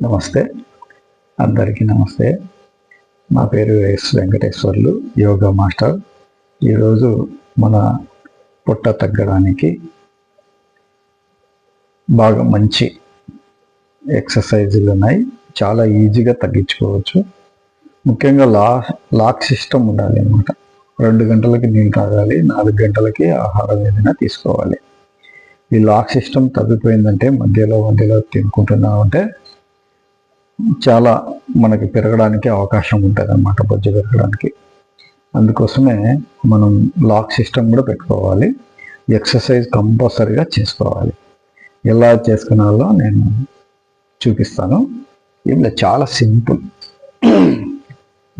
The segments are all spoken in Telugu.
నమస్తే, అందరికీ నమస్తే. నా పేరు ఎస్ వెంకటేశ్వర్లు, యోగా మాస్టర్. ఈరోజు మన పొట్ట తగ్గడానికి బాగా మంచి ఎక్సర్సైజులు ఉన్నాయి. చాలా ఈజీగా తగ్గించుకోవచ్చు. ముఖ్యంగా లాక్ సిస్టమ్ ఉండాలి అన్నమాట. 2 గంటలకి నీళ్ళు తాగాలి, 4 గంటలకి ఆహారం ఏదైనా తీసుకోవాలి. ఈ లాక్ సిస్టమ్ తగ్గిపోయిందంటే మధ్యలో తినుకుంటున్నామంటే చాలా మనకి పెరగడానికి అవకాశం ఉంటుంది అన్నమాట, బొజ్జు పెరగడానికి. అందుకోసమే మనం లాక్ సిస్టమ్ కూడా పెట్టుకోవాలి. ఎక్సర్సైజ్ కంపల్సరీగా చేసుకోవాలి. ఎలా చేసుకున్నాలో నేను చూపిస్తాను. ఇలా చాలా సింపుల్.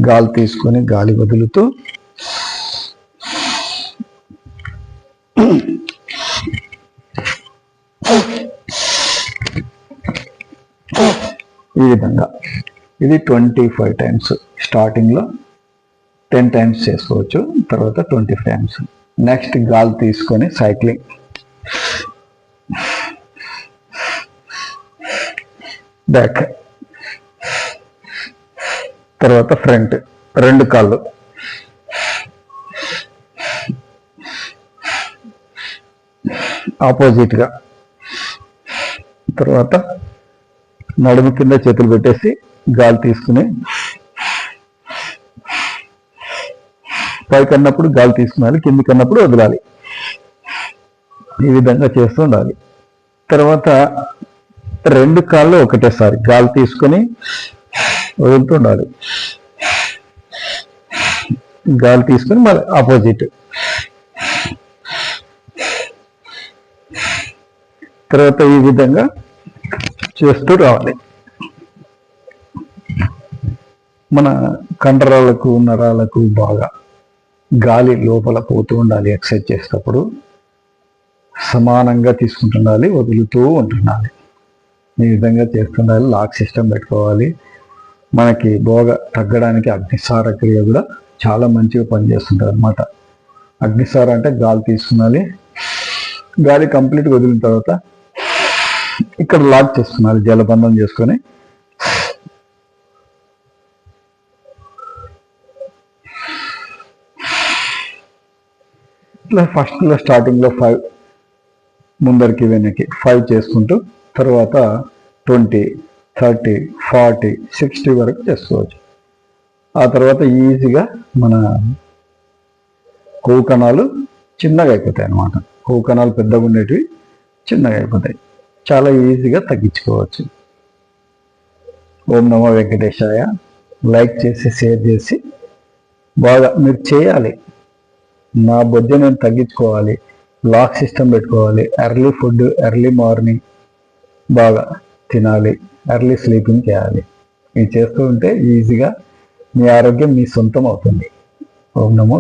గాలి తీసుకొని గాలి వదులుతూ ఈ విధంగా ఇది 25 టైమ్స్. స్టార్టింగ్లో 10 టైమ్స్ చేసుకోవచ్చు, తర్వాత 25 టైమ్స్. నెక్స్ట్ గాలి తీసుకొని సైక్లింగ్, బ్యాక్, తర్వాత ఫ్రంట్ 2 కాళ్ళు, ఆపోజిట్గా, తర్వాత నడుము కింద చేతులు పెట్టేసి గాలి తీసుకుని పైకి అన్నప్పుడు గాలి తీసుకున్నాలి, కిందికి అన్నప్పుడు వదలాలి. ఈ విధంగా చేస్తూ ఉండాలి. తర్వాత 2 కాళ్ళు ఒకటేసారి గాలి తీసుకొని వదులుతూ ఉండాలి. గాలి తీసుకొని మళ్ళీ ఆపోజిట్. తర్వాత ఈ విధంగా చేస్తూ రావాలి. మన కండరాలకు, నరాలకు బాగా గాలి లోపల పోతూ ఉండాలి. ఎక్సర్సైజ్ చేసేటప్పుడు సమానంగా తీసుకుంటుండాలి, వదులుతూ ఉంటుండాలి. ఈ విధంగా చేస్తుండాలి. లాక్ సిస్టమ్ పెట్టుకోవాలి. మనకి బాగా తగ్గడానికి అగ్నిసార క్రియ కూడా చాలా మంచిగా పనిచేస్తుంటుంది అనమాట. అగ్నిసార అంటే గాలి తీసుకున్నాలి, గాలి కంప్లీట్గా వదిలిన తర్వాత ఇక్కడ లాక్ చేసుకున్నారు, జలబంధం చేసుకొని ఇట్లా ఫస్ట్లో స్టార్టింగ్లో 5 ముందరికి వెనక్కి 5 చేసుకుంటూ తర్వాత 20, 30, 40, 60 వరకు చేసుకోవచ్చు. ఆ తర్వాత ఈజీగా మన కొవ్వు కణాలు చిన్నగా అయిపోతాయి అన్నమాట. కొవ్వు కణాలు పెద్దగా ఉండేటివి చిన్నగా అయిపోతాయి. చాలా ఈజీగా తగ్గించుకోవచ్చు. ఓం నమో వెంకటేశాయ. లైక్ చేసి షేర్ చేసి బాగా మీరు చేయాలి. నా బొజ్జ నేను తగ్గించుకోవాలి, లాక్ సిస్టమ్ పెట్టుకోవాలి. ఎర్లీ ఫుడ్, ఎర్లీ మార్నింగ్ బాగా తినాలి, ఎర్లీ స్లీపింగ్ చేయాలి. ఇవి చేస్తూ ఉంటే ఈజీగా మీ ఆరోగ్యం మీ సొంతం అవుతుంది. ఓం నమో